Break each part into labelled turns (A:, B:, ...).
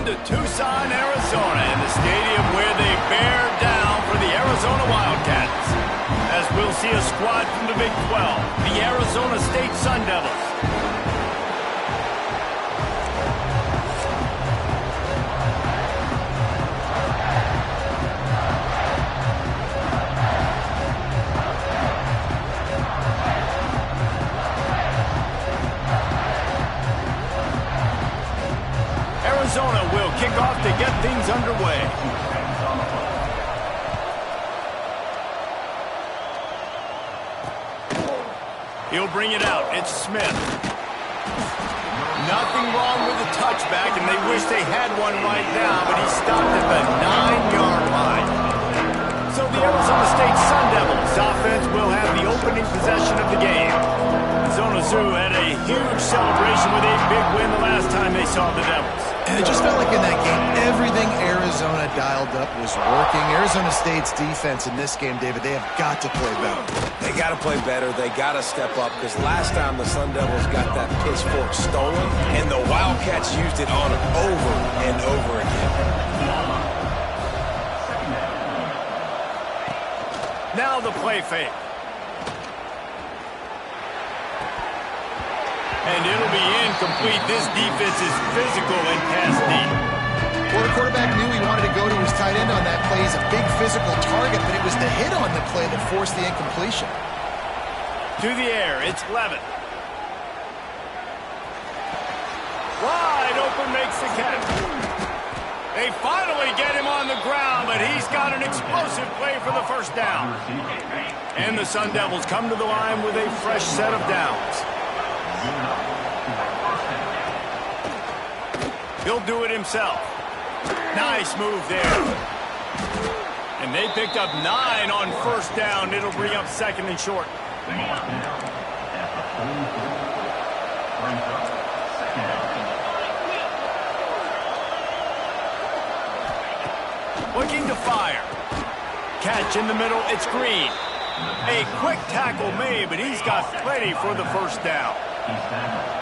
A: to Tucson, Arizona, in the stadium where they bear down for the Arizona Wildcats. As we'll see a squad from the Big 12, the Arizona State Sun Devils. Zona will kick off to get things underway. He'll bring it out. It's Smith. Nothing wrong with the touchback, and they wish they had one right now, but he stopped at the 9-yard line. So the Arizona State Sun Devils offense will have the opening possession of the game. Zona Zoo had a huge celebration with a big win the last time they saw the Devils.
B: And it just felt like in that game, everything Arizona dialed up was working. Arizona State's defense in this game, David, they have got to play better.
C: They got to play better. They got to step up, because last time the Sun Devils got that pitchfork stolen, and the Wildcats used it on them over and over again.
A: Now the play fake. And it'll be incomplete. This defense is physical and pass deep.
B: Well, the quarterback knew he wanted to go to his tight end on that play. He's a big physical target, but it was the hit on the play that forced the incompletion.
A: To the air, it's Levin. Wide open makes the catch. They finally get him on the ground, but he's got an explosive play for the first down. And the Sun Devils come to the line with a fresh set of downs. He'll do it himself. Nice move there. And they picked up 9 on first down. It'll bring up second and short. Looking to fire. Catch in the middle. It's Green. A quick tackle made, but he's got plenty for the first down.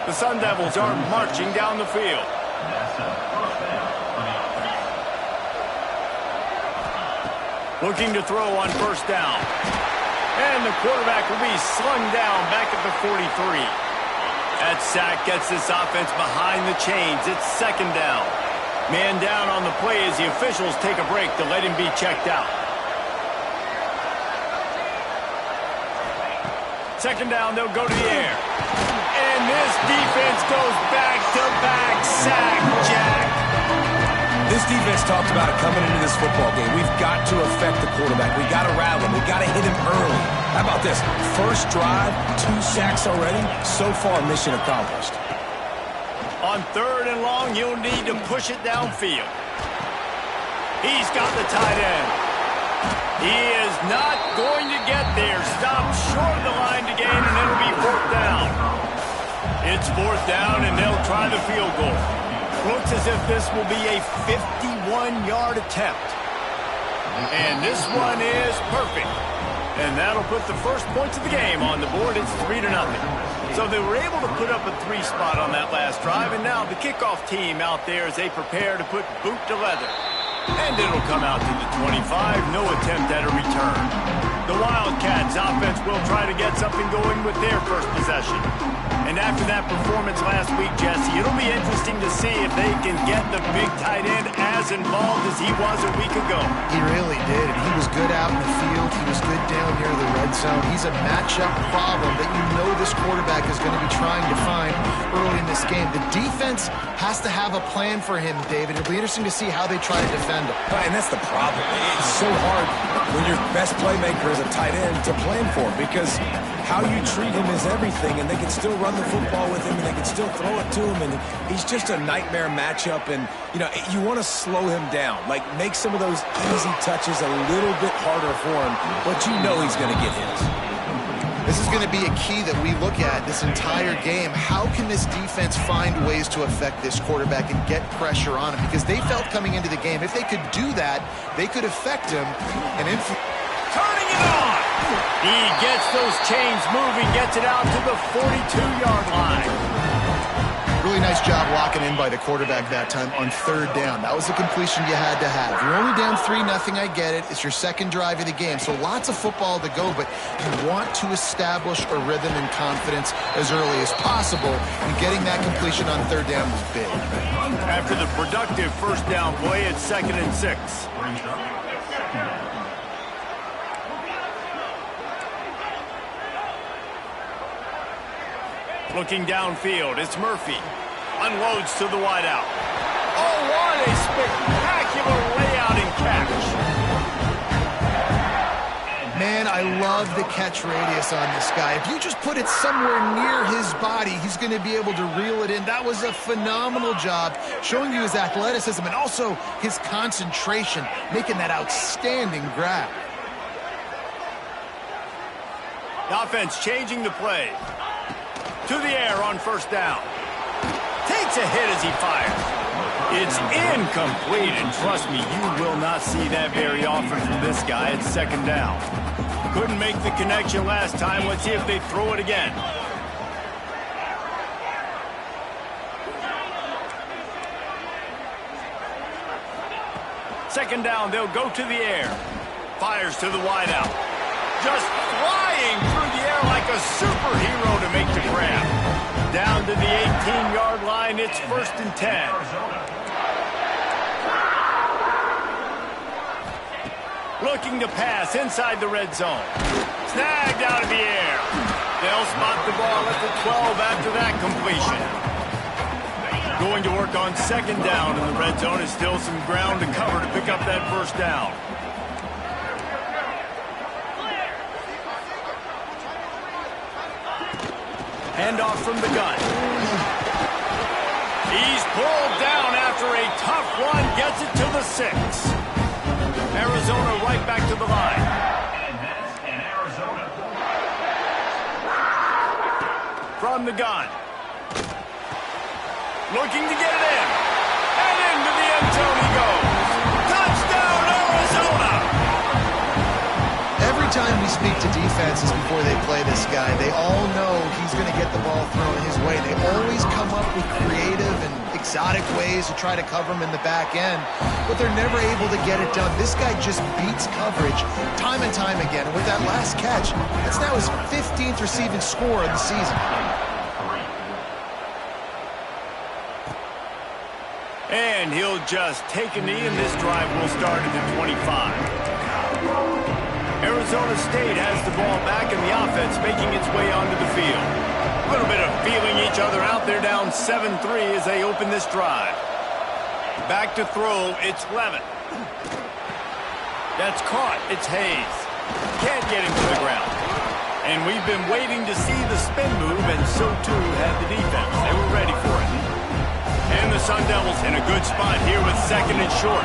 A: The Sun Devils are marching down the field. Looking to throw on first down. And the quarterback will be slung down back at the 43. That sack gets this offense behind the chains. It's second down. Man down on the play as the officials take a break to let him be checked out. Second down, they'll go to the air. And this defense goes back-to-back sack, Jack.
C: This defense talked about it coming into this football game. We've got to affect the quarterback. We've got to rattle him. We've got to hit him early. How about this? First drive, 2 sacks already. So far, mission accomplished.
A: On third and long, you'll need to push it downfield. He's got the tight end. He is not going to get there. Stopped short of the line to gain, and it'll be fourth down. It's fourth down, and they'll try the field goal. Looks as if this will be a 51-yard attempt. And this one is perfect. And that'll put the first points of the game on the board. It's 3-0. So they were able to put up a 3 spot on that last drive, and now the kickoff team out there as they prepare to put boot to leather. And it'll come out to the 25. No attempt at a return. The Wildcats offense will try to get something going with their first possession. And after that performance last week, Jesse, it'll be interesting to see if they can get the big tight end as involved as he was a week ago.
B: He really did, and he was good out in the field. He was good down near the red zone. He's a matchup problem that you know this quarterback is going to be trying to find early in this game. The defense has to have a plan for him, David. It'll be interesting to see how they try to defend him.
C: And that's the problem. It's so hard when your best playmaker is a tight end to plan for him, because how you treat him is everything, and they can still run the football with him, and they can still throw it to him, and he's just a nightmare matchup. And, you know, you want to slow him down, like make some of those easy touches a little bit harder for him, but you know he's going to get his.
B: This is going to be a key that we look at this entire game. How can this defense find ways to affect this quarterback and get pressure on him? Because they felt coming into the game, if they could do that, they could affect him. And
A: turning it on! He gets those chains moving, gets it out to the 42-yard line.
B: Really nice job locking in by the quarterback that time on third down. That was the completion you had to have. You're only down 3-0, I get it. It's your second drive of the game, so lots of football to go, but you want to establish a rhythm and confidence as early as possible, and getting that completion on third down was big.
A: After the productive first down play, it's 2nd and 6. Looking downfield, it's Murphy. Unloads to the wideout. Oh, what a spectacular layout and catch.
B: Man, I love the catch radius on this guy. If you just put it somewhere near his body, he's going to be able to reel it in. That was a phenomenal job, showing you his athleticism and also his concentration, making that outstanding grab.
A: The offense changing the play. To the air on first down. Takes a hit as he fires. It's incomplete, and trust me, you will not see that very often from this guy at 2nd down. Couldn't make the connection last time. Let's see if they throw it again. Second down, they'll go to the air. Fires to the wideout. Just flying through the air like a superhero to make the grab. Down to the 18-yard line, it's 1st and 10. Looking to pass inside the red zone. Snagged out of the air. They'll spot the ball at the 12 after that completion. Going to work on 2nd down, and the red zone is still some ground to cover to pick up that first down. Handoff from the gun. He's pulled down after a tough run, gets it to the 6. Arizona right back to the line. From the gun. Looking to get it in. And into the end zone he goes. Touchdown, Arizona!
B: Every time we speak to defenses before they play this guy, they all know he's going to get the ball thrown his way. They always come up with creative and exotic ways to try to cover him in the back end, but they're never able to get it done. This guy just beats coverage time and time again. And with that last catch, that's now his 15th receiving score of the season.
A: And he'll just take a knee, and this drive will start at the 25. Arizona State has the ball back, and the offense making its way onto the field. A little bit of feeling each other out. They're down 7-3 as they open this drive. Back to throw, it's Levin. That's caught, it's Hayes. Can't get him to the ground. And we've been waiting to see the spin move, and so too had the defense. They were ready for it. And the Sun Devils in a good spot here with 2nd and short.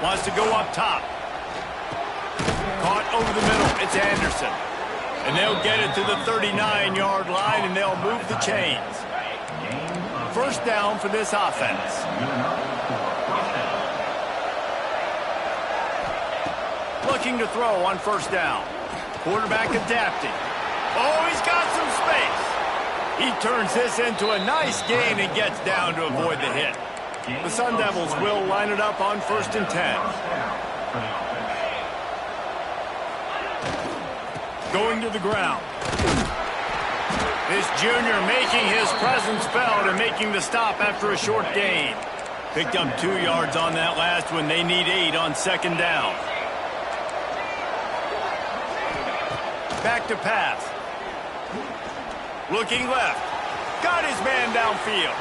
A: Wants to go up top. Caught over the middle. It's Anderson. And they'll get it to the 39-yard line, and they'll move the chains. First down for this offense. Looking to throw on first down. Quarterback adapting. Oh, he's got some space. He turns this into a nice gain and gets down to avoid the hit. The Sun Devils will line it up on 1st and 10. Going to the ground. This junior making his presence felt and making the stop after a short gain. Picked up 2 yards on that last one. They need 8 on 2nd down. Back to pass. Looking left. Got his man downfield.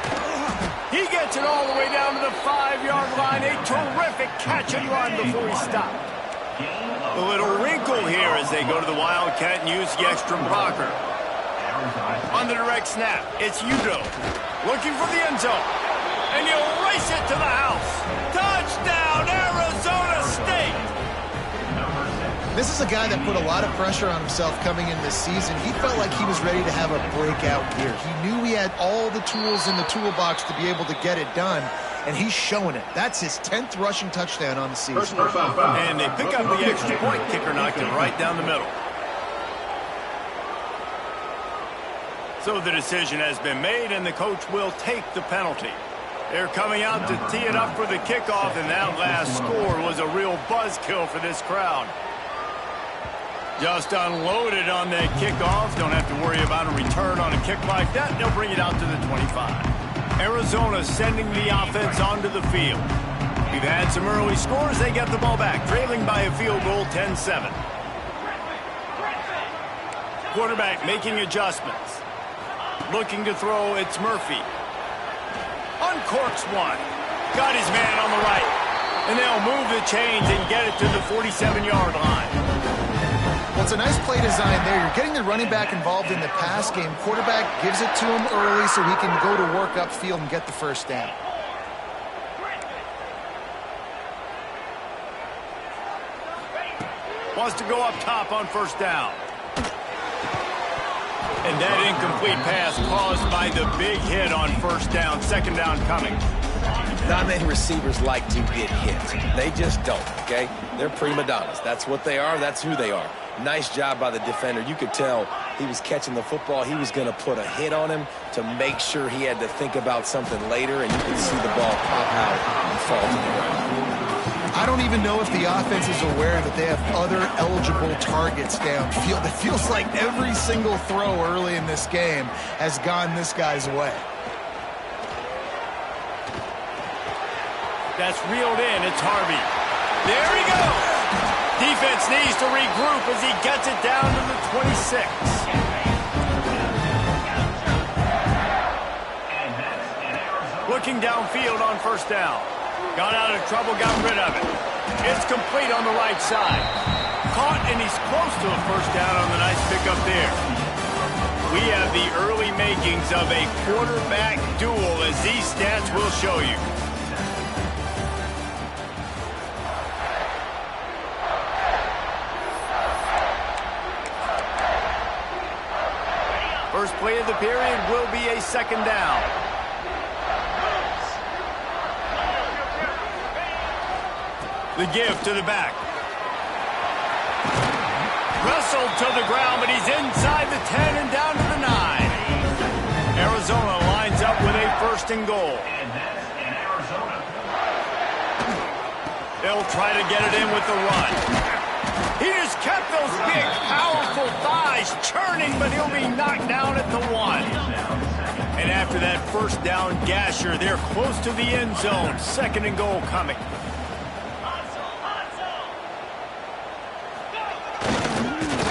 A: He gets it all the way down to the 5-yard line. A terrific catch and run before he stopped. A little wrinkle here as they go to the Wildcat and use the extra blocker. On the direct snap, it's Udo. Looking for the end zone. And he'll race it to the house. Touchdown, Arizona State!
B: This is a guy that put a lot of pressure on himself coming in this season. He felt like he was ready to have a breakout year. He knew he had all the tools in the toolbox to be able to get it done, and he's showing it. That's his 10th rushing touchdown on the season.
A: And they pick up the extra point. Kicker knocked it right down the middle. So the decision has been made, and the coach will take the penalty. They're coming out to tee it up for the kickoff, and that last score was a real buzzkill for this crowd. Just unloaded on that kickoff. Don't have to worry about a return on a kick like that. They'll bring it out to the 25. Arizona sending the offense onto the field. We've had some early scores. They get the ball back, trailing by a field goal, 10-7. Quarterback making adjustments. Looking to throw, it's Murphy. Uncorks one. Got his man on the right. And they'll move the chains and get it to the 47-yard line.
B: Well, it's a nice play design there. You're getting the running back involved in the pass game. Quarterback gives it to him early so he can go to work upfield and get the first down.
A: Wants to go up top on first down. And that incomplete pass caused by the big hit on first down. Second down coming.
C: Not many receivers like to get hit. They just don't, okay? They're prima donnas. That's what they are. That's who they are. Nice job by the defender. You could tell he was catching the football. He was going to put a hit on him to make sure he had to think about something later, and you could see the ball pop out and fall to the ground.
B: I don't even know if the offense is aware that they have other eligible targets downfield. It feels like every single throw early in this game has gone this guy's way.
A: That's reeled in. It's Harvey. There he goes. Defense needs to regroup as he gets it down to the 26. Looking downfield on first down. Got out of trouble, got rid of it. It's complete on the right side. Caught, and he's close to a first down on the nice pickup there. We have the early makings of a quarterback duel, as these stats will show you. First play of the period will be a second down. The give to the back. Wrestled to the ground, but he's inside the 10 and down to the 9. Arizona lines up with a first and goal. They'll try to get it in with the run. He just kept those big, powerful thighs churning, but he'll be knocked down at the 1. And after that first down gasher, they're close to the end zone. Second and goal coming.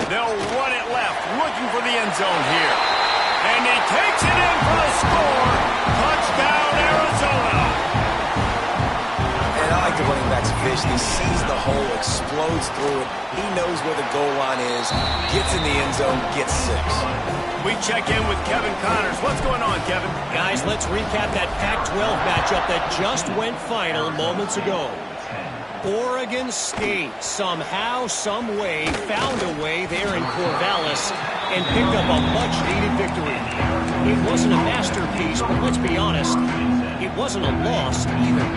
A: They'll run it left, looking for the end zone here. And he takes it in for the score. Touchdown, Arizona.
C: And I like the running back's vision. He sees the hole, explodes through it. He knows where the goal line is, gets in the end zone, gets 6.
A: We check in with Kevin Connors. What's going on, Kevin?
D: Guys, let's recap that Pac-12 matchup that just went final moments ago. Oregon State somehow, some way, found a way there in Corvallis and picked up a much-needed victory. It wasn't a masterpiece, but let's be honest, it wasn't a loss either.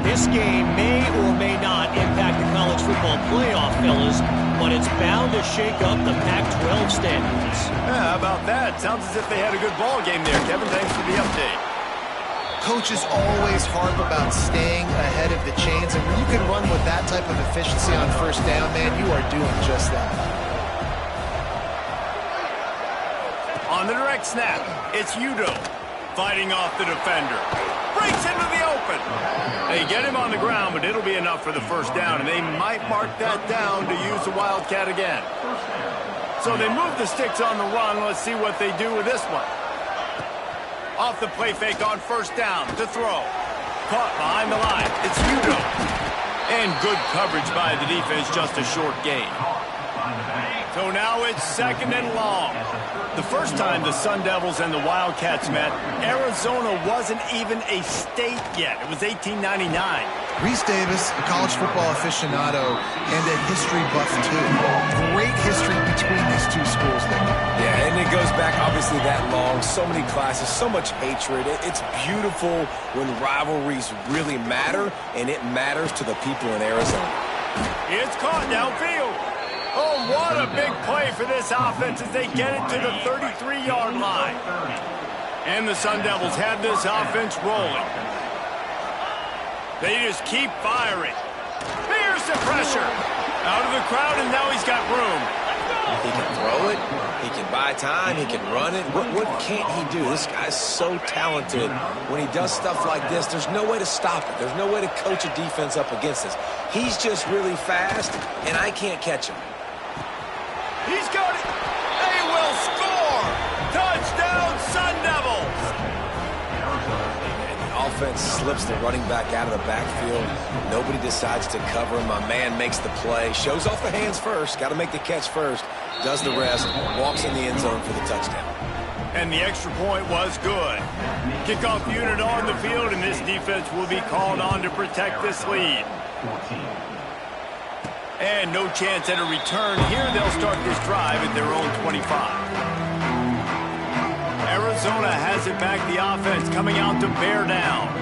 D: This game may or may not impact the college football playoff, fellas, but it's bound to shake up the Pac-12 standards.
A: Yeah, how about that? Sounds as if they had a good ball game there, Kevin. Thanks for the update.
B: Coaches always harp about staying ahead of the chains, and when you can run with that type of efficiency on first down, man, you are doing just that.
A: On the direct snap, it's Udo fighting off the defender. Breaks into the open. They get him on the ground, but it'll be enough for the first down, and they might mark that down to use the Wildcat again. So they move the sticks on the run. Let's see what they do with this one. Off the play fake on first down to throw. Caught behind the line. It's Udo. And good coverage by the defense, just a short gain. So now it's second and long. The first time the Sun Devils and the Wildcats met, Arizona wasn't even a state yet. It was 1899.
B: Reese Davis, a college football aficionado and a history buff too. Great history between these two schools there.
C: Yeah, and it goes back obviously that long. So many classes, so much hatred. It's beautiful when rivalries really matter, and it matters to the people in Arizona.
A: It's caught downfield. Oh, what a big play for this offense as they get it to the 33-yard line. And the Sun Devils have this offense rolling. They just keep firing. Here's the pressure. Out of the crowd, and now he's got room.
C: He can throw it. He can buy time. He can run it. What can't he do? This guy's so talented. When he does stuff like this, there's no way to stop it. There's no way to coach a defense up against this. He's just really fast, and I can't catch him.
A: He's got it. They will score. Touchdown, Sun Devils.
C: And the offense slips the running back out of the backfield. Nobody decides to cover him. My man makes the play. Shows off the hands first. Got to make the catch first. Does the rest. Walks in the end zone for the touchdown.
A: And the extra point was good. Kickoff unit on the field, and this defense will be called on to protect this lead. And no chance at a return here. They'll start this drive at their own 25. Arizona has it back. The offense coming out to bear down.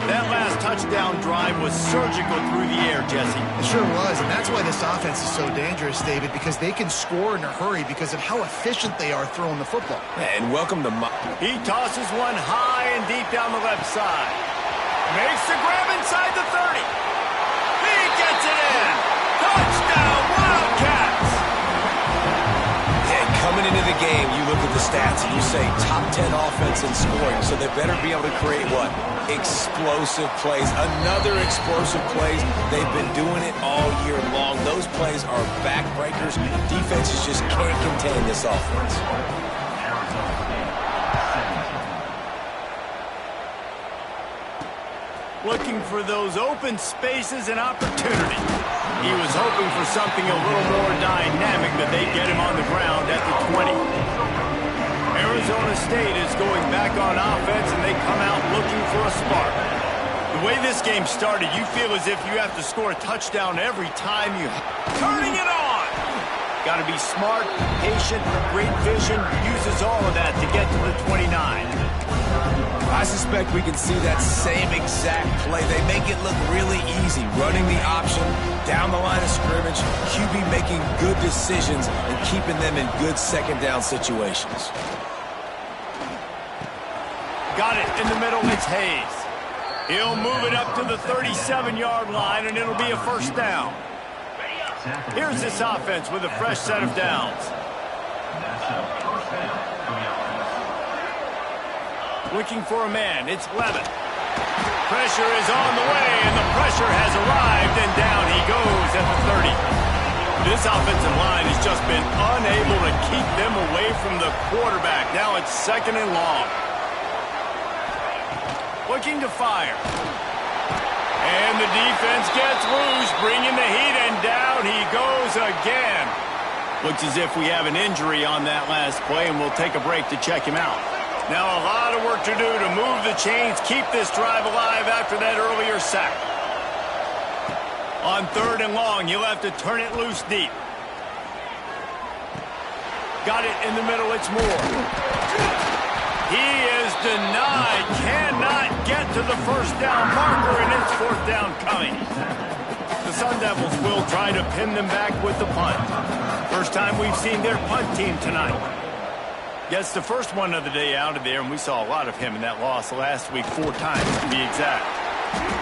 A: That last touchdown drive was surgical through the air, Jesse.
B: It sure was, and that's why this offense is so dangerous, David, because they can score in a hurry because of how efficient they are throwing the football.
C: And welcome to
A: He tosses one high and deep down the left side. Makes the grab inside the 30. He gets it in. Touchdown, Wildcats!
C: And coming into the game, you look at the stats and you say top 10 offense in scoring, so they better be able to create what? Explosive plays. Another explosive plays. They've been doing it all year long. Those plays are backbreakers. Defenses just can't contain this offense.
A: Looking for those open spaces and opportunity. He was hoping for something a little more dynamic, but they get him on the ground at the 20. Arizona State is going back on offense, and they come out looking for a spark. The way this game started, you feel as if you have to score a touchdown every time you... Turning it on! Got to be smart, patient, great vision, uses all of that to get to the 29.
C: I suspect we can see that same exact play. They make it look really easy, running the option down the line of scrimmage, QB making good decisions and keeping them in good second down situations.
A: Got it in the middle, it's Hayes. He'll move it up to the 37-yard line, and it'll be a first down. Here's this offense with a fresh set of downs. Looking for a man, it's Levin. Pressure is on the way, and the pressure has arrived, and down he goes at the 30. This offensive line has just been unable to keep them away from the quarterback. Now it's second and long. Looking to fire. And the defense gets loose, bringing the heat, and down he goes again. Looks as if we have an injury on that last play, and we'll take a break to check him out. Now a lot of work to do to move the chains, keep this drive alive after that earlier sack. On third and long, you'll have to turn it loose deep. Got it in the middle, it's Moore. He is denied, cannot get to the first down marker, and it's fourth down coming. The Sun Devils will try to pin them back with the punt. First time we've seen their punt team tonight. Gets the first one of the day out of there, and we saw a lot of him in that loss last week, 4 times to be exact.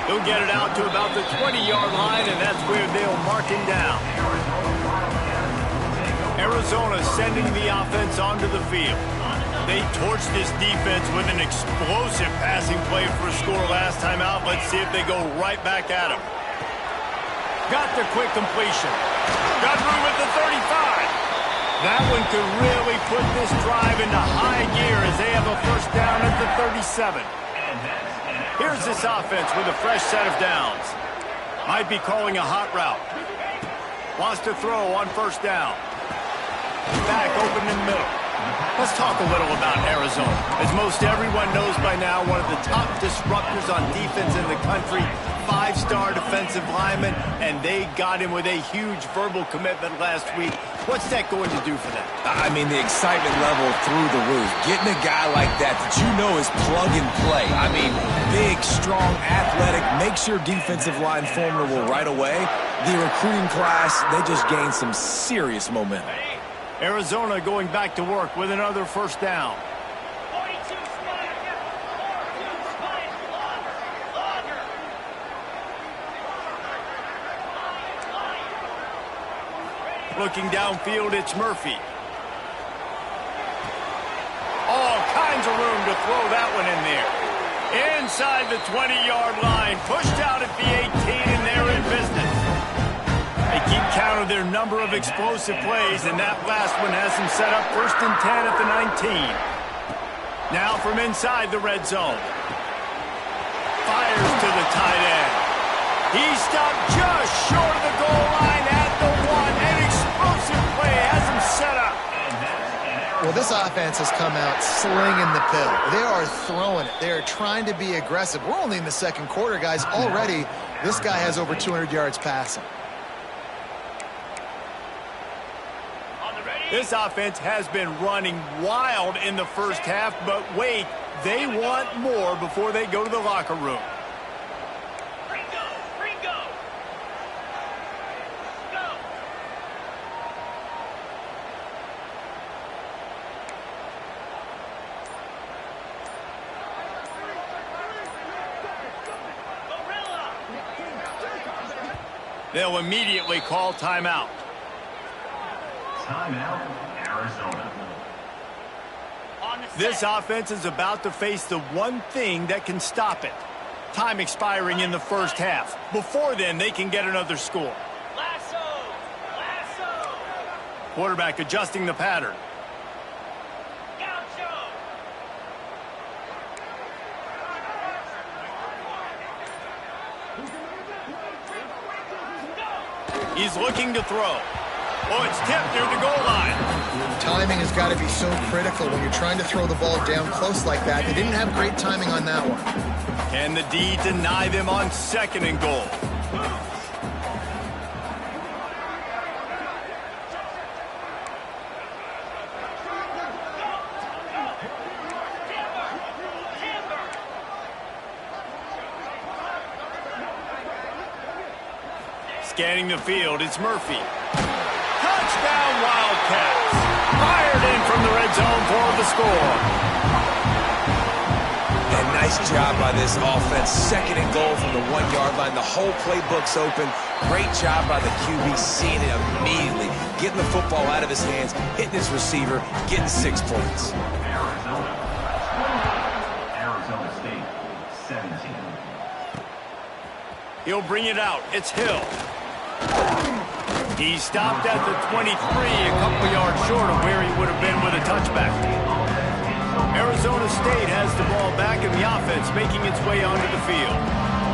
A: He'll get it out to about the 20-yard line, and that's where they'll mark him down. Arizona sending the offense onto the field. They torched this defense with an explosive passing play for a score last time out. Let's see if they go right back at him. Got the quick completion. Got room at the 35. That one could really put this drive into high gear as they have a first down at the 37. Here's this offense with a fresh set of downs. Might be calling a hot route. Wants to throw on first down. Back open in the middle. Let's talk a little about Arizona. As most everyone knows by now, one of the top disruptors on defense in the country. 5-star defensive lineman, and they got him with a huge verbal commitment last week. What's that going to do for them?
C: I mean, the excitement level through the roof. Getting a guy like that you know is plug and play. I mean, big, strong, athletic, makes your defensive line formidable right away. The recruiting class, they just gained some serious momentum.
A: Arizona going back to work with another first down. Looking downfield, it's Murphy. All kinds of room to throw that one in there. Inside the 20-yard line, pushed out at the 18, and they're in business. They keep count of their number of explosive plays, and that last one has them set up 1st and 10 at the 19. Now from inside the red zone. Fires to the tight end. He stopped just short of the goal line at the 1. An explosive play has him set up.
B: Well, this offense has come out slinging the pill. They are throwing it. They are trying to be aggressive. We're only in the second quarter, guys. Already, this guy has over 200 yards passing.
A: This offense has been running wild in the first half, but wait, they want more before they go to the locker room. They'll immediately call timeout.
E: Timeout, Arizona.
A: This offense is about to face the one thing that can stop it. Time expiring in the first half. Before then, they can get another score. Lasso! Quarterback adjusting the pattern. He's looking to throw. Oh, it's tipped near the goal line.
B: Timing has got to be so critical when you're trying to throw the ball down close like that. They didn't have great timing on that one.
A: Can the D deny them on 2nd and goal? Scanning the field, it's Murphy. Touchdown, Wildcats. Fired in from the red zone for the score.
C: And nice job by this offense. 2nd and goal from the 1-yard line. The whole playbook's open. Great job by the QB, seeing it immediately. Getting the football out of his hands, hitting his receiver, getting 6 points.
E: Arizona State, 17.
A: He'll bring it out. It's Hill. He stopped at the 23, a couple yards short of where he would have been with a touchback. Arizona State has the ball back in the offense, making its way onto the field.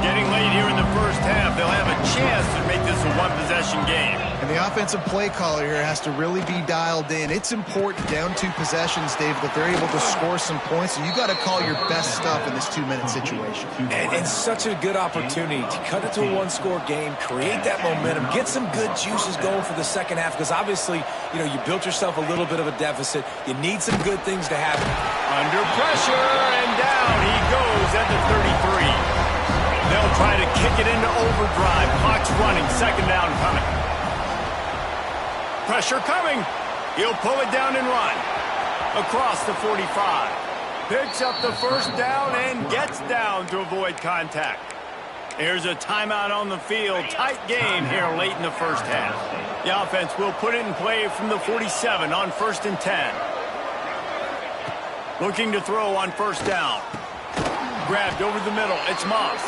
A: Getting late here in the first half, they'll have a chance to make this a one-possession game.
B: And the offensive play caller here has to really be dialed in. It's important down 2 possessions, Dave, that they're able to score some points. So you got to call your best stuff in this 2-minute situation.
C: And such a good opportunity to cut it to a 1-score game, create that momentum, get some good juices going for the second half, because obviously, you know, you built yourself a little bit of a deficit. You need some good things to happen.
A: Under pressure, and down he goes at the 33. They'll try to kick it into overdrive. Clock's running, 2nd down coming. Pressure coming. He'll pull it down and run. Across the 45. Picks up the first down and gets down to avoid contact. Here's a timeout on the field. Tight game here late in the first half. The offense will put it in play from the 47 on 1st and 10. Looking to throw on 1st down. Grabbed over the middle. It's Moss.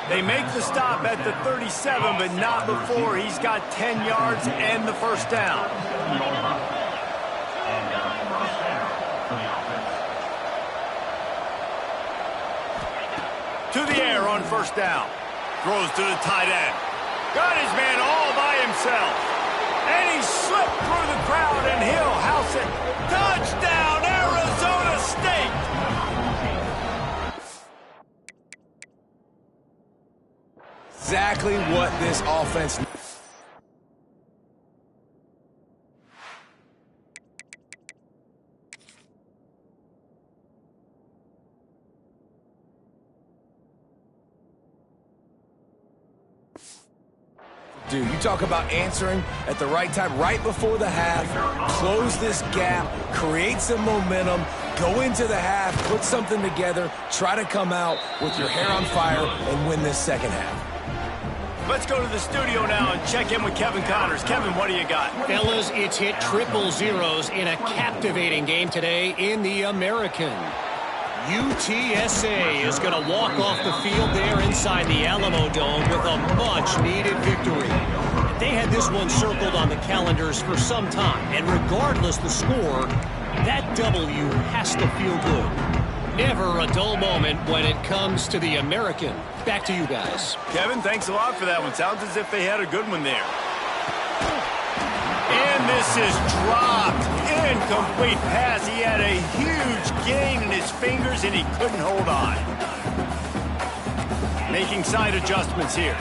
A: They make the stop at the 37, but not before he's got 10 yards and the first down. To the air on 1st down. Throws to the tight end. Got his man all by himself. And he slipped through the crowd, and he'll house it. Touchdown, Arizona State!
C: exactly what this offense needs. Dude, you talk about answering at the right time, right before the half, close this gap, create some momentum, go into the half, put something together, try to come out with your hair on fire and win this second half.
A: Let's go to the studio now and check in with Kevin Connors. Kevin, what do you got?
D: Fellas, it's hit triple zeros in a captivating game today in the American. UTSA is going to walk off the field there inside the Alamo Dome with a much-needed victory. They had this one circled on the calendars for some time, and regardless the score, that W has to feel good. Never a dull moment when it comes to the American. Back to you guys.
A: Kevin, thanks a lot for that one. Sounds as if they had a good one there. And this is dropped. Incomplete pass. He had a huge gain in his fingers, and he couldn't hold on. Making side adjustments here.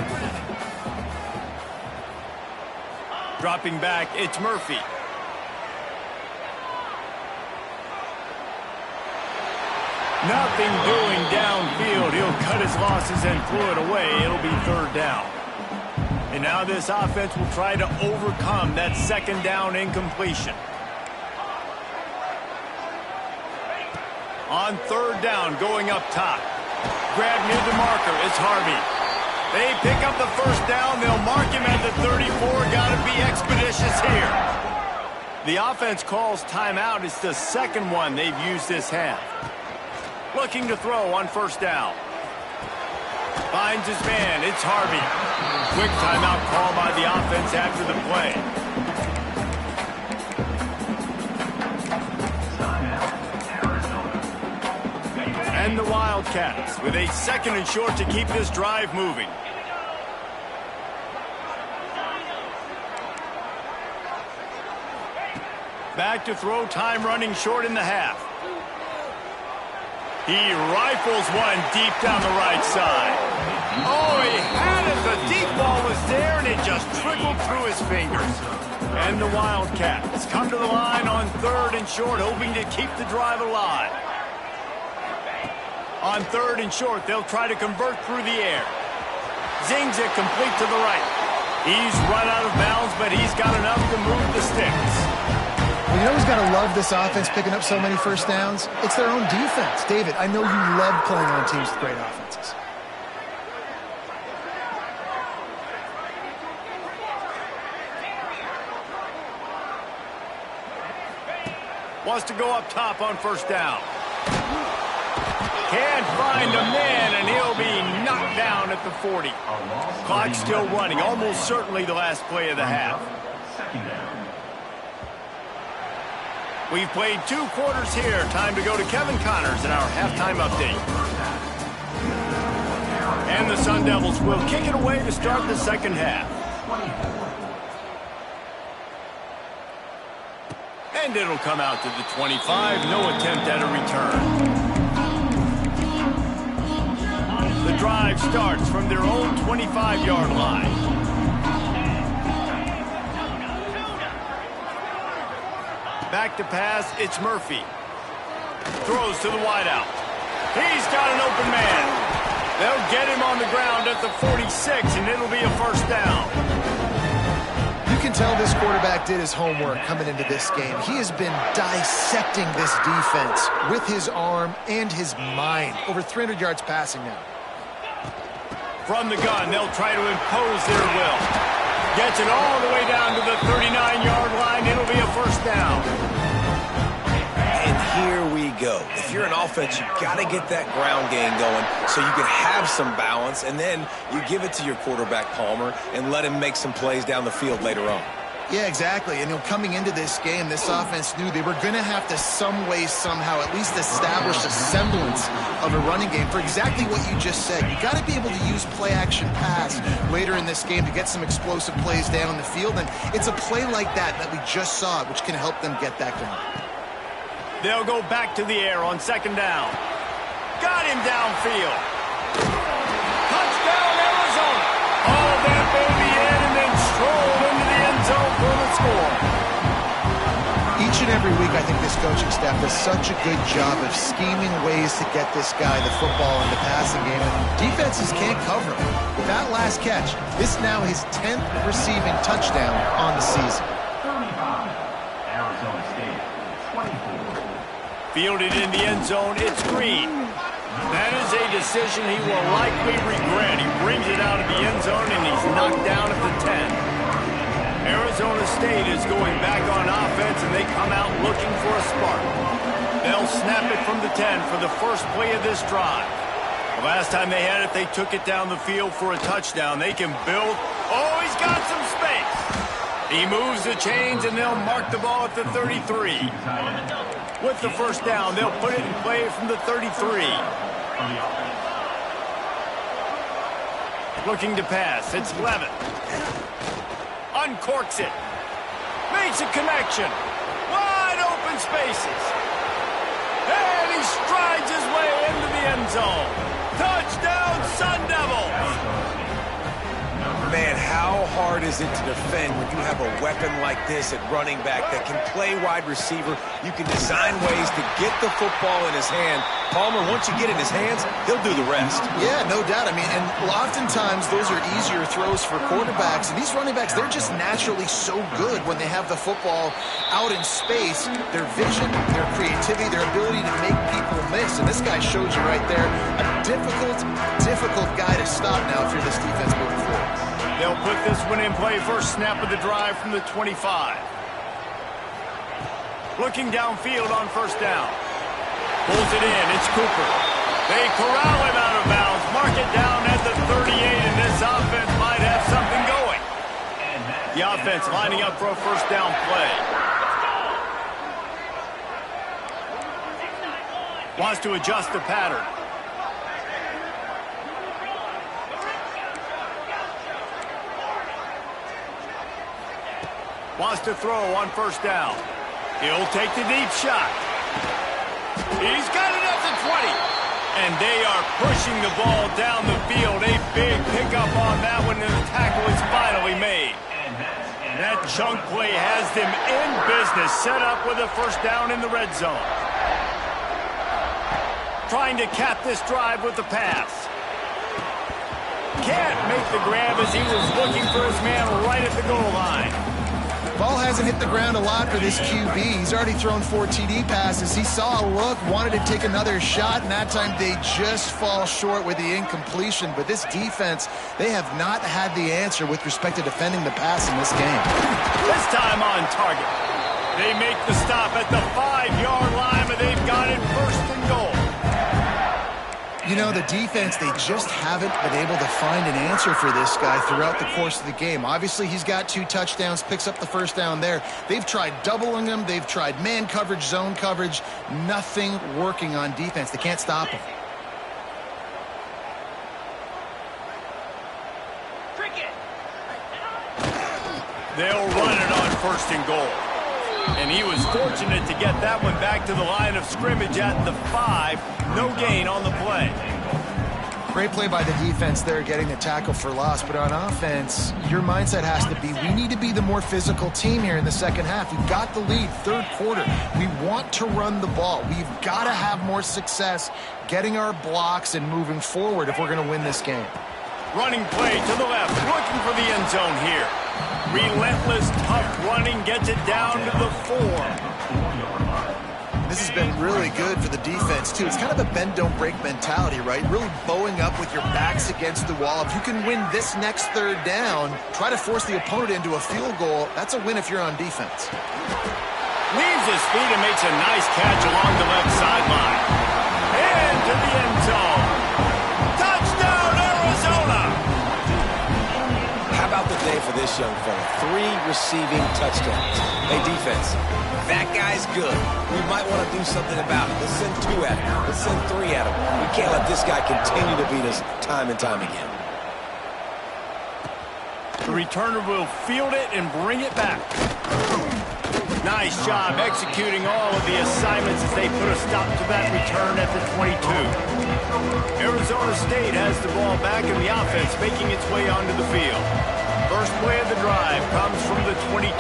A: Dropping back, it's Murphy. Nothing doing downfield. He'll cut his losses and throw it away. It'll be third down. And now this offense will try to overcome that second down incompletion. On third down, going up top. Grab near the marker, it's Harvey. They pick up the first down. They'll mark him at the 34. Got to be expeditious here. The offense calls timeout. It's the second one they've used this half. Looking to throw on first down. Finds his man. It's Harvey. Quick timeout call by the offense after the play. And the Wildcats with a second and short to keep this drive moving. Back to throw, time running short in the half. He rifles one deep down the right side. Oh, he had it. The deep ball was there, and it just trickled through his fingers. And the Wildcats come to the line on third and short, hoping to keep the drive alive. On third and short, they'll try to convert through the air. Zings it complete to the right. He's run out of bounds, but he's got enough to move the sticks.
B: Well, you know who's got to love this offense picking up so many first downs? It's their own defense. David, I know you love playing on teams with great offenses.
A: Wants to go up top on first down. Can't find a man, and he'll be knocked down at the 40. Clock still running, almost certainly the last play of the half. We've played 2 quarters here. Time to go to Kevin Connors in our halftime update. And the Sun Devils will kick it away to start the second half. And it'll come out to the 25. No attempt at a return. The drive starts from their own 25-yard line. Back to pass, it's Murphy. Throws to the wideout. He's got an open man. They'll get him on the ground at the 46, and it'll be a first down.
B: You can tell this quarterback did his homework coming into this game. He has been dissecting this defense with his arm and his mind. Over 300 yards passing now.
A: From the gun, they'll try to impose their will. Gets it all the way down to the 39-yard line. It'll be a first down.
C: And here we go. If you're an offense, you've got to get that ground game going so you can have some balance, and then you give it to your quarterback, Palmer, and let him make some plays down the field later on.
B: Yeah, exactly. And coming into this game, this offense knew they were going to have to some way, somehow, at least establish a semblance of a running game for exactly what you just said. You got to be able to use play-action pass later in this game to get some explosive plays down the field. And it's a play like that we just saw, which can help them get that going.
A: They'll go back to the air on second down. Got him downfield. Touchdown, Arizona.
B: and every week, I think this coaching staff does such a good job of scheming ways to get this guy the football in the passing game, and defenses can't cover him. That last catch, this now his 10th receiving touchdown on the season.
E: 35, Arizona State, 24.
A: Fielded in the end zone, it's Green. That is a decision he will likely regret. He brings it out of the end zone, and he's knocked down at the 10. Arizona State is going back on offense, and they come out looking for a spark. They'll snap it from the 10 for the first play of this drive. The last time they had it, they took it down the field for a touchdown. They can build. Oh, he's got some space. He moves the chains, and they'll mark the ball at the 33. With the first down, they'll put it in play from the 33. Looking to pass. It's Levitt. Uncorks it. Makes a connection. Wide open spaces. And he strides his way into the end zone. Touchdown, Sun Devils!
C: Man, how hard is it to defend when you have a weapon like this at running back that can play wide receiver? You can design ways to get the football in his hand. Palmer, once you get it in his hands, he'll do the rest.
B: Yeah, no doubt. I mean, and oftentimes those are easier throws for quarterbacks. And these running backs, they're just naturally so good when they have the football out in space. Their vision, their creativity, their ability to make people miss. And this guy shows you right there a difficult guy to stop now if you're this defense moving forward.
A: They'll put this one in play first snap of the drive from the 25. Looking downfield on first down. Pulls it in. It's Cooper. They corral him out of bounds. Mark it down at the 38, and this offense might have something going. The offense lining up for a first down play. Wants to adjust the pattern. Wants to throw on first down. He'll take the deep shot. He's got it at the 20. And they are pushing the ball down the field. A big pickup on that one, and the tackle is finally made. That chunk play has them in business, set up with a first down in the red zone. Trying to cap this drive with the pass. Can't make the grab as he was looking for his man right at the goal line.
B: Ball hasn't hit the ground a lot for this QB. He's already thrown 4 TD passes. He saw a look, wanted to take another shot, and that time they just fall short with the incompletion. But this defense, they have not had the answer with respect to defending the pass in this game.
A: This time on target. They make the stop at the 5-yard line, and they've got it first and goal.
B: You know, the defense, they just haven't been able to find an answer for this guy throughout the course of the game. Obviously, he's got 2 touchdowns, picks up the first down there. They've tried doubling him. They've tried man coverage, zone coverage. Nothing working on defense. They can't stop him.
A: They'll run it on first and goal. And he was fortunate to get that one back to the line of scrimmage at the 5. No gain on the play.
B: Great play by the defense there, getting the tackle for loss. But on offense, your mindset has to be, we need to be the more physical team here in the second half. We've got the lead, third quarter. We want to run the ball. We've got to have more success getting our blocks and moving forward if we're going to win this game.
A: Running play to the left, looking for the end zone here. Relentless, tough running, gets it down to the 4.
B: This has been really good for the defense, too. It's kind of a bend-don't-break mentality, right? Really bowing up with your backs against the wall. If you can win this next third down, try to force the opponent into a field goal. That's a win if you're on defense.
A: Leaves his feet and makes a nice catch along the left sideline. Into the end zone. Touchdown, Arizona!
C: How about the day for this young fella? 3 receiving touchdowns. Hey, defense, that guy's good. We might want to do something about it. Let's send 2 at him. Let's send 3 at him. We can't let this guy continue to beat us time and time again.
A: The returner will field it and bring it back. Nice job executing all of the assignments as they put a stop to that return at the 22. Arizona State has the ball back in the offense, making its way onto the field. First play of the drive comes from the 22.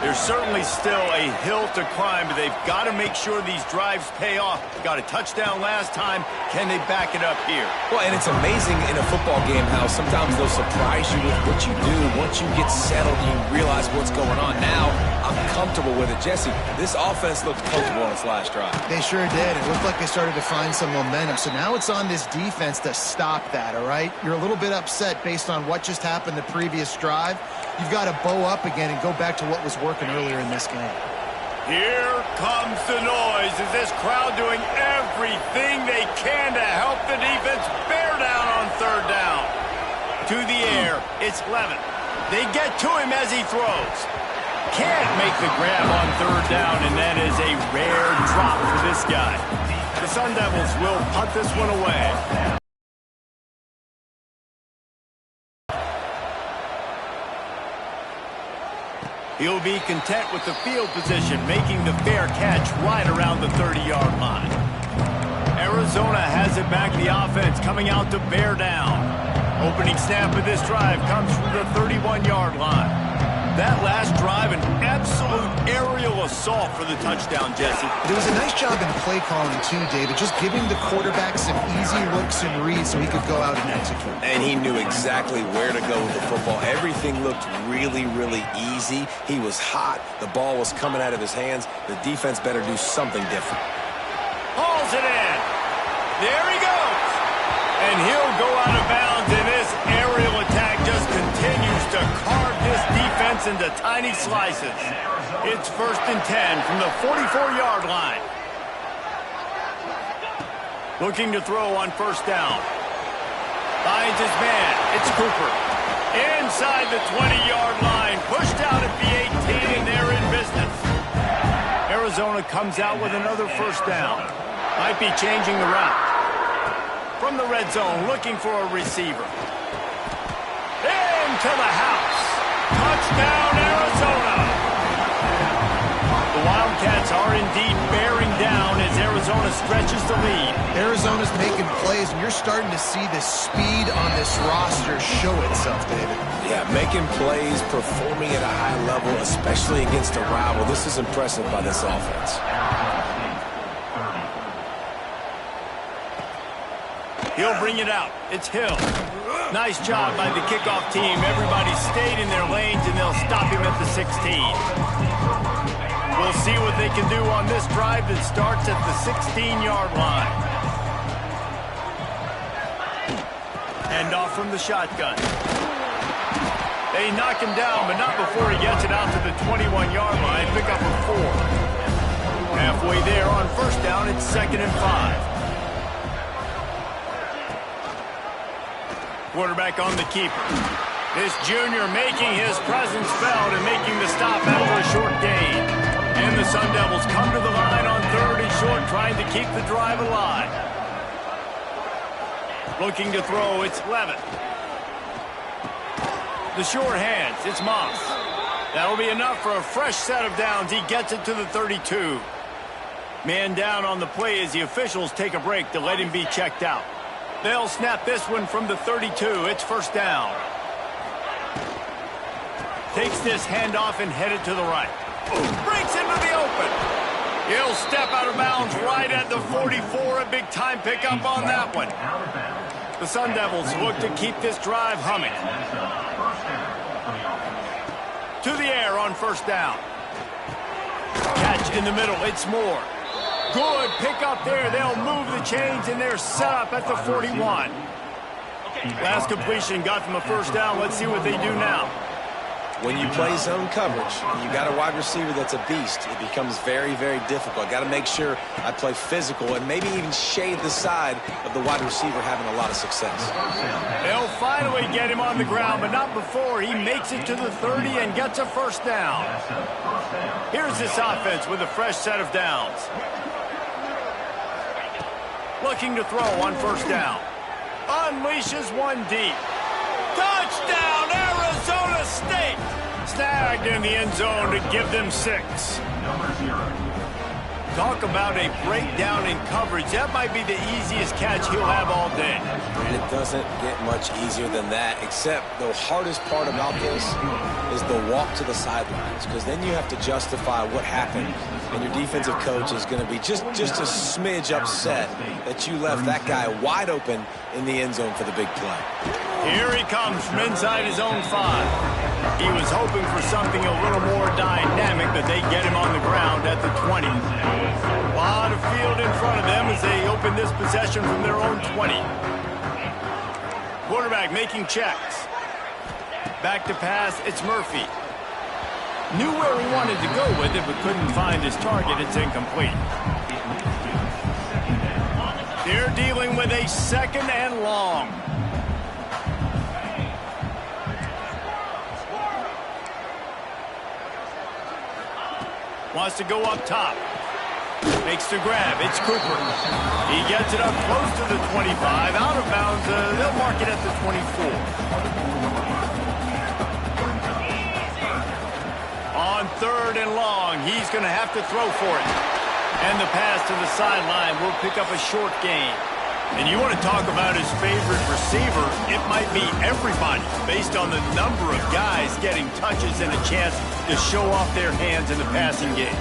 A: There's certainly still a hill to climb, but they've got to make sure these drives pay off. Got a touchdown last time. Can they back it up here?
C: Well, and it's amazing in a football game how sometimes they'll surprise you with what you do. Once you get settled, you realize what's going on. Now, I'm comfortable with it. Jesse, this offense looked comfortable on its last drive.
B: They sure did. It looked like they started to find some momentum. So now it's on this defense to stop that, all right? You're a little bit upset based on what just happened the previous drive. You've got to bow up again and go back to what was working earlier in this game.
A: Here comes the noise. Is this crowd doing everything they can to help the defense bear down on third down? To the air. It's Levin. They get to him as he throws. Can't make the grab on third down, and that is a rare drop for this guy. The Sun Devils will punt this one away. He'll be content with the field position, making the fair catch right around the 30-yard line. Arizona has it back. The offense coming out to bear down. Opening snap of this drive comes from the 31-yard line. That last drive, an absolute aerial assault for the touchdown, Jesse.
B: There was a nice job in play calling, too, David, just giving the quarterback some easy looks and reads so he could go out and execute.
C: And he knew exactly where to go with the football. Everything looked really, really easy. He was hot. The ball was coming out of his hands. The defense better do something different.
A: Hauls it in. There he goes. And he'll go out of bounds, and this aerial attack just continues to carve this defense into tiny slices. It's 1st and 10 from the 44-yard line. Looking to throw on first down. Finds his man. It's Cooper. Inside the 20-yard line. Pushed out at the 18, and they're in business. Arizona comes out with another first down. Might be changing the route. From the red zone, looking for a receiver. Into the house. Touchdown, Arizona. The Wildcats are indeed bearing down as Arizona stretches the lead.
B: Arizona's making plays, and you're starting to see the speed on this roster show itself, David.
C: Yeah, making plays, performing at a high level, especially against a rival. This is impressive by this offense.
A: He'll bring it out. It's Hill. Nice job by the kickoff team. Everybody stayed in their lanes, and they'll stop him at the 16. We'll see what they can do on this drive that starts at the 16-yard line. Hand off from the shotgun. They knock him down, but not before he gets it out to the 21-yard line. Pick up a 4. Halfway there on first down, it's 2nd and 5. Quarterback on the keeper. This junior making his presence felt and making the stop after a short gain. And the Sun Devils come to the line on 3rd and short, trying to keep the drive alive. Looking to throw, it's Levin. The short hands, it's Moss. That'll be enough for a fresh set of downs. He gets it to the 32. Man down on the play as the officials take a break to let him be checked out. They'll snap this one from the 32. It's first down. Takes this handoff and headed to the right. Breaks into the open. He'll step out of bounds right at the 44. A big-time pickup on that one. The Sun Devils look to keep this drive humming. To the air on first down. Catch in the middle. It's Moore. Good pickup there. They'll move the chains, and they're set up at the 41. Last completion got them a first down. Let's see what they do now.
C: When you play zone coverage, you got a wide receiver that's a beast. It becomes very, very difficult. Got to make sure I play physical and maybe even shade the side of the wide receiver having a lot of success.
A: They'll finally get him on the ground, but not before he makes it to the 30 and gets a first down. Here's this offense with a fresh set of downs. Looking to throw on first down. Unleashes one deep. Touchdown, Arizona State! Snagged in the end zone to give them 6. Talk about a breakdown in coverage. That might be the easiest catch he'll have all day.
C: And it doesn't get much easier than that, except the hardest part about this is the walk to the sidelines, because then you have to justify what happened, and your defensive coach is going to be just a smidge upset that you left that guy wide open in the end zone for the big play.
A: Here he comes from inside his own 5. He was hoping for something a little more dynamic, but they get him on the ground at the 20. A lot of field in front of them as they open this possession from their own 20. Quarterback making checks. Back to pass, it's Murphy. Knew where he wanted to go with it, but couldn't find his target. It's incomplete. They're dealing with a 2nd and long. Wants to go up top. Makes the grab. It's Cooper. He gets it up close to the 25. Out of bounds. They'll mark it at the 24. On 3rd and long, he's going to have to throw for it. And the pass to the sideline will pick up a short gain. And you want to talk about his favorite receiver, it might be everybody, based on the number of guys getting touches and a chance to show off their hands in the passing game.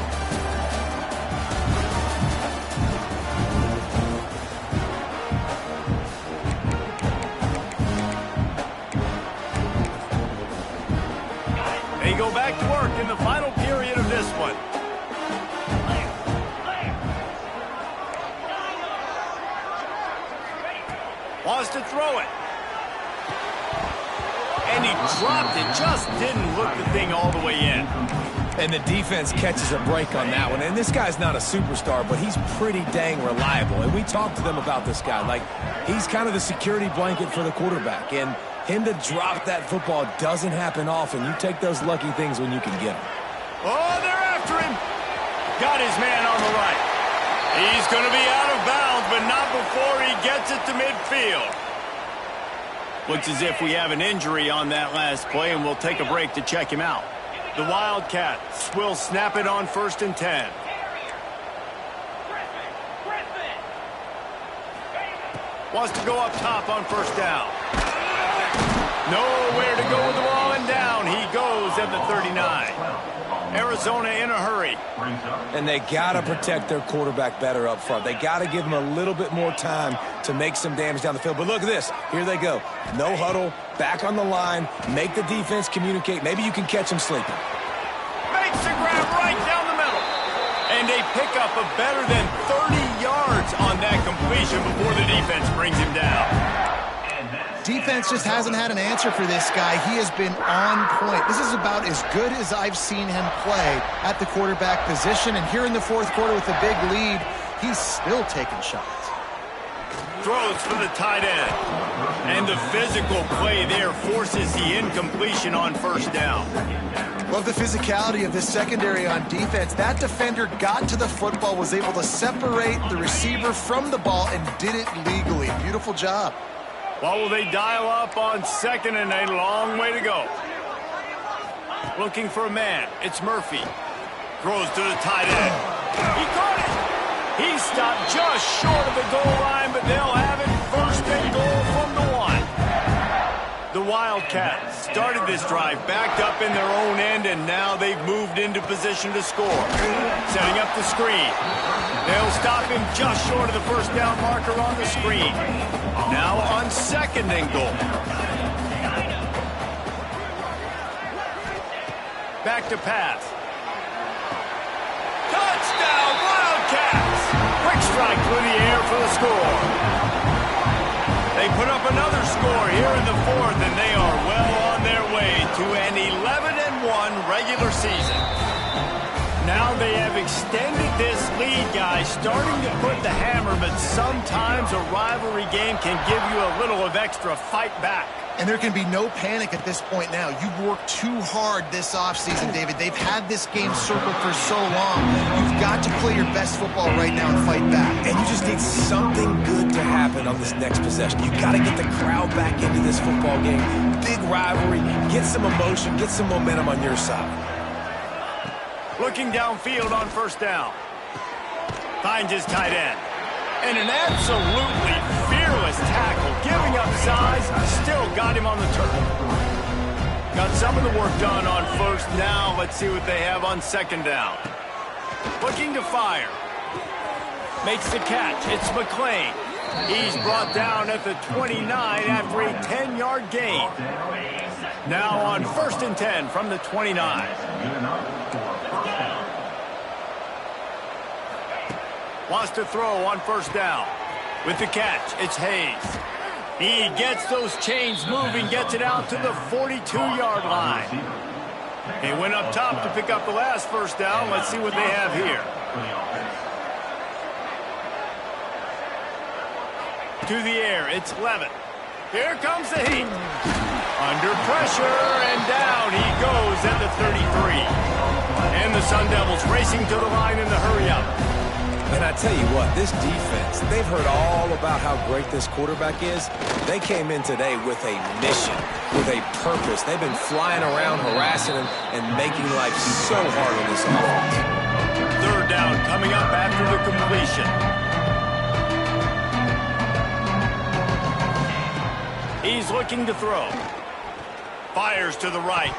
A: They go back to work in the final period of this one. Wants to throw it. And he dropped it. Just didn't look the thing all the way in.
C: And the defense catches a break on that one. And this guy's not a superstar, but he's pretty dang reliable. And we talked to them about this guy. Like, he's kind of the security blanket for the quarterback. And him to drop that football doesn't happen often. You take those lucky things when you can get them.
A: Oh, they're after him. Got his man on the right. He's going to be out of bounds, but not before he gets it to midfield. Looks as if we have an injury on that last play, and we'll take a break to check him out. The Wildcats will snap it on 1st and 10. Wants to go up top on 1st down. Nowhere to go with the ball, and down he goes at the 39. Arizona in a hurry.
C: And they got to protect their quarterback better up front. They got to give him a little bit more time to make some damage down the field. But look at this. Here they go. No huddle, back on the line, make the defense communicate. Maybe you can catch him sleeping.
A: Makes the grab right down the middle. And they pick up a better than 30 yards on that completion before the defense brings him down.
B: Defense just hasn't had an answer for this guy. He has been on point. This is about as good as I've seen him play at the quarterback position. And here in the 4th quarter with a big lead, he's still taking shots.
A: Throws for the tight end. And the physical play there forces the incompletion on 1st down.
B: Love the physicality of this secondary on defense. That defender got to the football, was able to separate the receiver from the ball, and did it legally. Beautiful job.
A: Well, will they dial up on 2nd and a long way to go? Looking for a man. It's Murphy. Throws to the tight end. He caught it. He stopped just short of the goal line, but they'll have it 1st and goal from the 1. The Wildcats started this drive backed up in their own end, and now they've moved into position to score. Setting up the screen. They'll stop him just short of the 1st down marker on the screen. Now on 2nd and goal. Back to pass. Touchdown, Wildcats! Quick strike through the air for the score. They put up another score here in the 4th, and they are well on their way to an 11-1 regular season. Now they have extended this lead, guys, starting to put the hammer, but sometimes a rivalry game can give you a little of extra fight back.
B: And there can be no panic at this point now. You've worked too hard this offseason, David. They've had this game circled for so long. You've got to play your best football right now and fight back.
C: And you just need something good to happen on this next possession. You've got to get the crowd back into this football game. Big rivalry. Get some emotion. Get some momentum on your side.
A: Looking downfield on 1st down. Finds his tight end. And an absolutely fearless tackle. Giving up size, still got him on the turf. Got some of the work done on first down. Let's see what they have on second down. Looking to fire. Makes the catch. It's McLean. He's brought down at the 29 after a 10-yard gain. Now on 1st and 10 from the 29. Wants to throw on first down. With the catch, it's Hayes. He gets those chains moving, gets it out to the 42-yard line. He went up top to pick up the last first down. Let's see what they have here. To the air, it's Levitt. Here comes the heat. Under pressure, and down he goes at the 33. And the Sun Devils racing to the line in the hurry-up.
C: And I tell you what, this defense, they've heard all about how great this quarterback is. They came in today with a mission, with a purpose. They've been flying around, harassing him, and making life so hard on this offense.
A: Third down coming up after the completion. He's looking to throw. Fires to the right.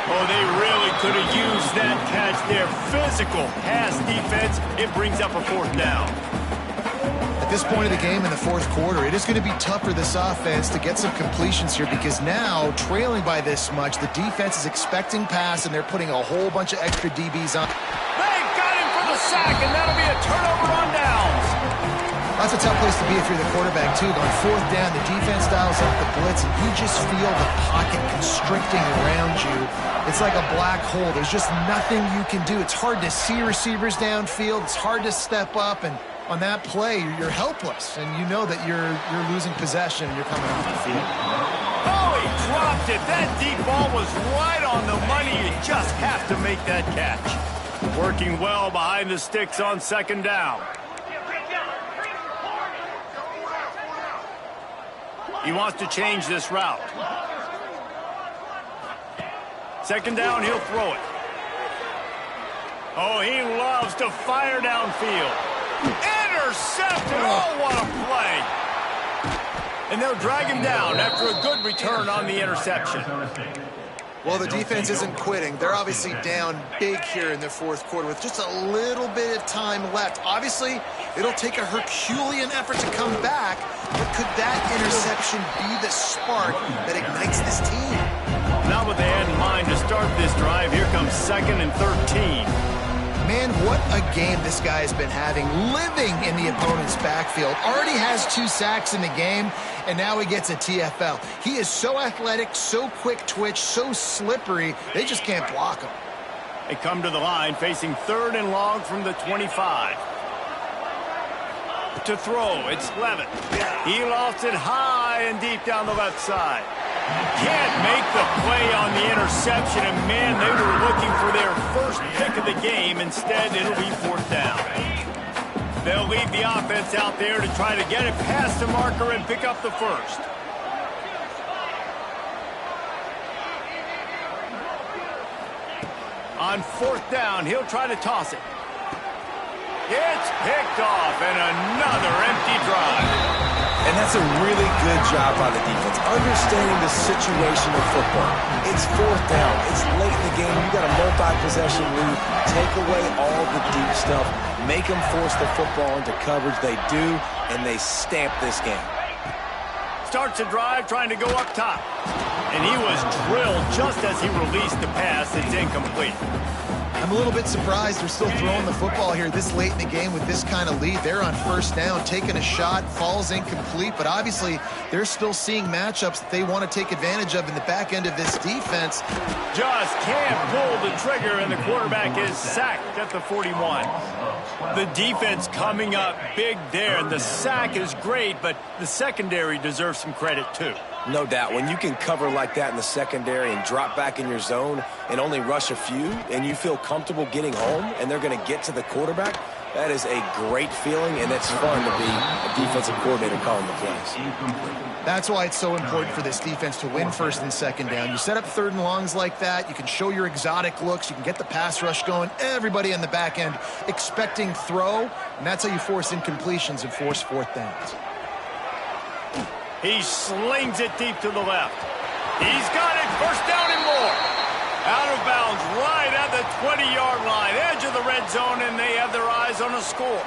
A: Oh, they really could have used that catch there. Physical pass defense. It brings up a fourth down.
B: At this point of the game in the fourth quarter, it is going to be tough for this offense to get some completions here because now, trailing by this much, the defense is expecting pass, and they're putting a whole bunch of extra DBs on.
A: They've got him for the sack, and that'll be a turnover on downs.
B: That's a tough place to be if you're the quarterback, too. On fourth down, the defense dials up the blitz, and you just feel the pocket constricting around you. It's like a black hole. There's just nothing you can do. It's hard to see receivers downfield. It's hard to step up, and on that play, you're helpless, and you know that you're losing possession and you're coming off the field.
A: Oh, he dropped it. That deep ball was right on the money. You just have to make that catch. Working well behind the sticks on second down. He wants to change this route. Second down, he'll throw it. Oh, he loves to fire downfield. Intercepted. Oh, what a play. And they'll drag him down after a good return on the interception.
B: Well, the defense isn't quitting. They're obviously down big here in the fourth quarter with just a little bit of time left. Obviously, it'll take a Herculean effort to come back, but could that interception be the spark that ignites this team?
A: Not what they had in mind to start this drive. Here comes 2nd and 13.
B: Man, what a game this guy has been having, living in the opponent's backfield. Already has 2 sacks in the game, and now he gets a TFL. He is so athletic, so quick twitch, so slippery, they just can't block him.
A: They come to the line facing 3rd and long from the 25. To throw, it's Levitt. He lofts it high and deep down the left side. Can't make the play on the interception, and man, they were looking for their first pick of the game. Instead, it'll be 4th down. They'll leave the offense out there to try to get it past the marker and pick up the first. On 4th down, he'll try to toss it. It's picked off, and another empty drive.
C: And that's a really good job by the defense, understanding the situation of football. It's 4th down. It's late in the game. You got a multi-possession lead. Take away all the deep stuff. Make them force the football into coverage. They do, and they stamp this game.
A: Starts a drive trying to go up top. And he was drilled just as he released the pass. It's incomplete.
B: I'm a little bit surprised they're still throwing the football here this late in the game with this kind of lead. They're on 1st down, taking a shot, falls incomplete, but obviously they're still seeing matchups that they want to take advantage of in the back end of this defense.
A: Just can't pull the trigger, and the quarterback is sacked at the 41. The defense coming up big there, and the sack is great, but the secondary deserves some credit too.
C: No doubt. When you can cover like that in the secondary and drop back in your zone and only rush a few, and you feel comfortable getting home and they're going to get to the quarterback, That is a great feeling, and it's fun to be a defensive coordinator calling the plays.
B: That's why it's so important for this defense to win first and second down. You set up third and longs like that, you can show your exotic looks, you can get the pass rush going, everybody on the back end expecting throw, and that's how you force incompletions and force fourth downs.
A: He slings it deep to the left. He's got it, first down and more. Out of bounds, right at the 20-yard line, edge of the red zone, and they have their eyes on a score.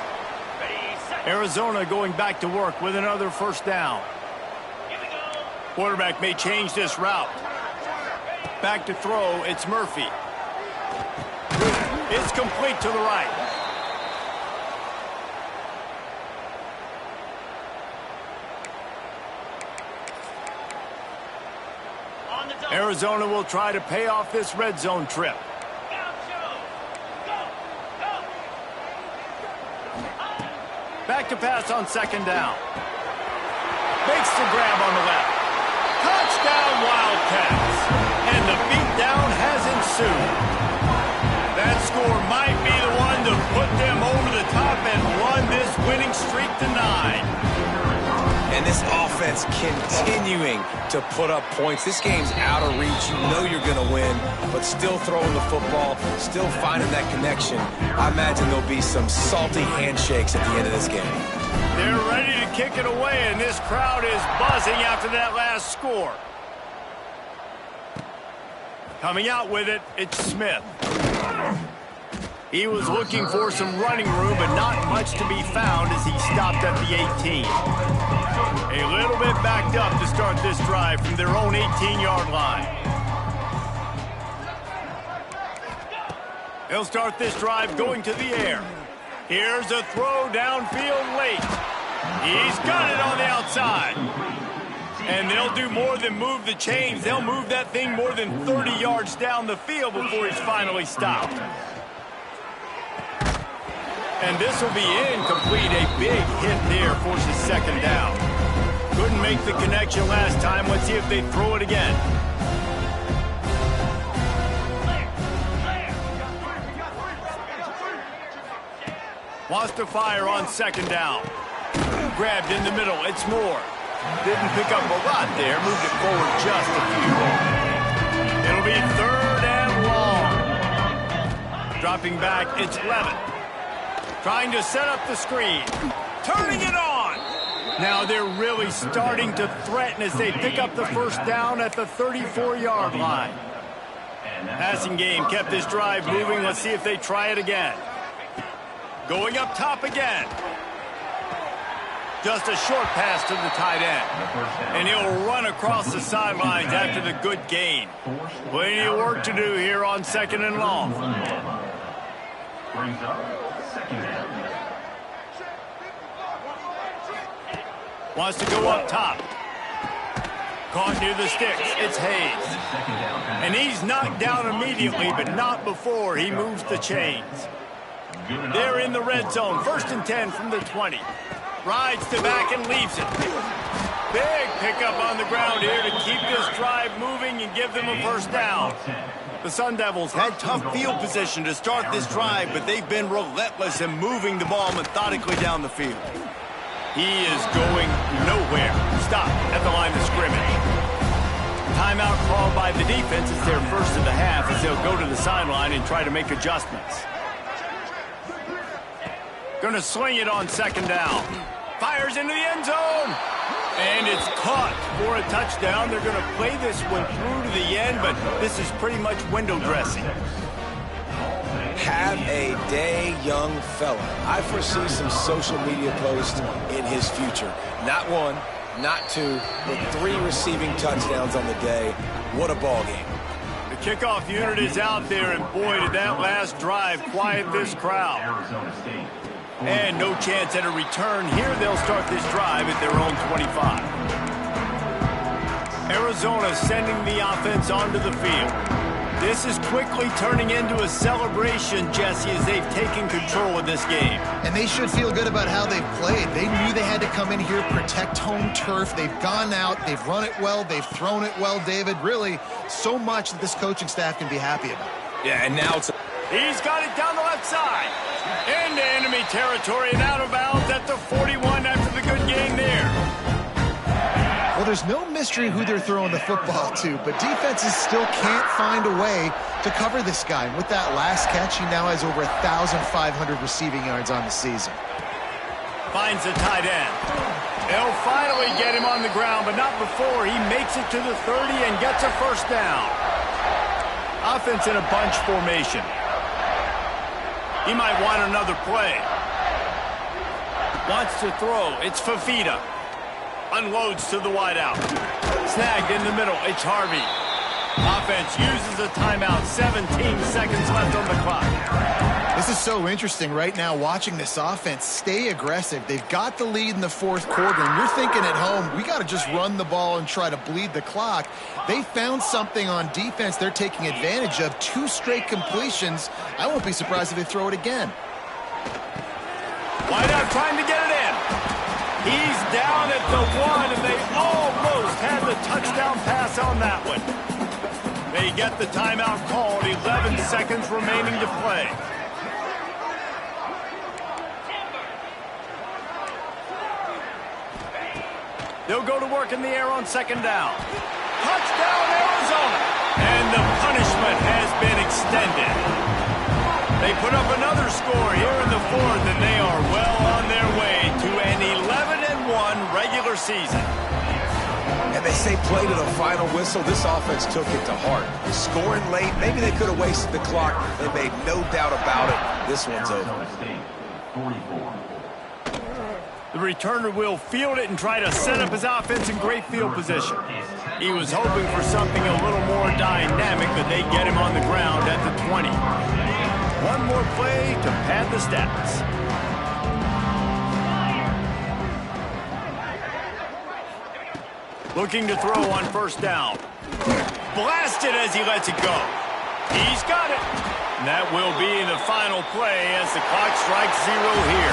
A: Arizona going back to work with another first down. Quarterback may change this route. Back to throw, it's Murphy. It's complete to the right. Arizona will try to pay off this red zone trip. Back to pass on second down. Makes the grab on the left. Touchdown Wildcats. And the beatdown has ensued. That score might be the one to put them over the top and run this winning streak to 9.
C: And this offense continuing to put up points. This game's out of reach. You know you're going to win, but still throwing the football, still finding that connection. I imagine there'll be some salty handshakes at the end of this game.
A: They're ready to kick it away, and this crowd is buzzing after that last score. Coming out with it, it's Smith. He was looking for some running room, but not much to be found as he stopped at the 18. A little bit backed up to start this drive from their own 18-yard line. They'll start this drive going to the air. Here's a throw downfield late. He's got it on the outside. And they'll do more than move the chains. They'll move that thing more than 30 yards down the field before he's finally stopped. And this will be incomplete. A big hit there forces second down. Couldn't make the connection last time. Let's see if they throw it again. Wants to fire on second down. Grabbed in the middle. It's Moore. Didn't pick up a lot there. Moved it forward just a few. It'll be third and long. Dropping back, it's Levitt. Trying to set up the screen. Turning it on. Now they're really starting to threaten as they pick up the first down at the 34-yard line. Passing game kept this drive moving. Let's see if they try it again. Going up top again. Just a short pass to the tight end. And he'll run across the sidelines after the good gain. Plenty of work to do here on second and long.
E: Brings up second down.
A: Wants to go up top. Caught near the sticks. It's Hayes. And he's knocked down immediately, but not before he moves the chains. They're in the red zone. First and 10 from the 20. Rides to back and leaves it. Big pickup on the ground here to keep this drive moving and give them a first down. The Sun Devils had tough field position to start this drive, but they've been relentless in moving the ball methodically down the field. He is going nowhere. Stop at the line of scrimmage. Timeout called by the defense. It's their first of the half as they'll go to the sideline and try to make adjustments. Going to sling it on second down. Fires into the end zone. And it's caught for a touchdown. They're going to play this one through to the end, but this is pretty much window dressing.
C: Have a day, young fella. I foresee some social media posts in his future. Not one, not two, but 3 receiving touchdowns on the day. What a ball game.
A: The kickoff unit is out there, and boy, did that last drive quiet this crowd. And no chance at a return here. They'll start this drive at their own 25. Arizona sending the offense onto the field. This is quickly turning into a celebration, Jesse, as they've taken control of this game.
B: And they should feel good about how they've played. They knew they had to come in here, protect home turf. They've gone out, they've run it well, they've thrown it well, David. Really, so much that this coaching staff can be happy about.
C: Yeah, and now
A: He's got it down the left side. Into enemy territory and out of bounds at the 41 after the good gain there.
B: Well, there's no mystery who they're throwing the football to, but defenses still can't find a way to cover this guy. And with that last catch, he now has over 1,500 receiving yards on the season.
A: Finds the tight end. They'll finally get him on the ground, but not before he makes it to the 30 and gets a first down. Offense in a bunch formation. He might want another play. Wants to throw. It's Fafita. Unloads to the wideout. Snagged in the middle. It's Harvey. Offense uses a timeout. 17 seconds left on the clock.
B: This is so interesting right now watching this offense stay aggressive. They've got the lead in the fourth quarter, and you're thinking at home, we got to just run the ball and try to bleed the clock. They found something on defense they're taking advantage of. 2 straight completions. I won't be surprised if they throw it again.
A: Wideout trying to get it in. He's down at the 1, and they almost had the touchdown pass on that one. They get the timeout called. 11 seconds remaining to play. They'll go to work in the air on second down. Touchdown, Arizona! And the punishment has been extended. They put up another score here in the fourth, and they are well on their way to an 11-1 regular season.
C: And they say play to the final whistle. This offense took it to heart. Scoring late, maybe they could have wasted the clock. They made no doubt about it. This one's over.
E: Arizona State, 44.
A: The returner will field it and try to set up his offense in great field position. He was hoping for something a little more dynamic, but they get him on the ground at the 20. One more play to pad the stats. Looking to throw on first down. Blasted as he lets it go. He's got it. And that will be the final play as the clock strikes 0 here.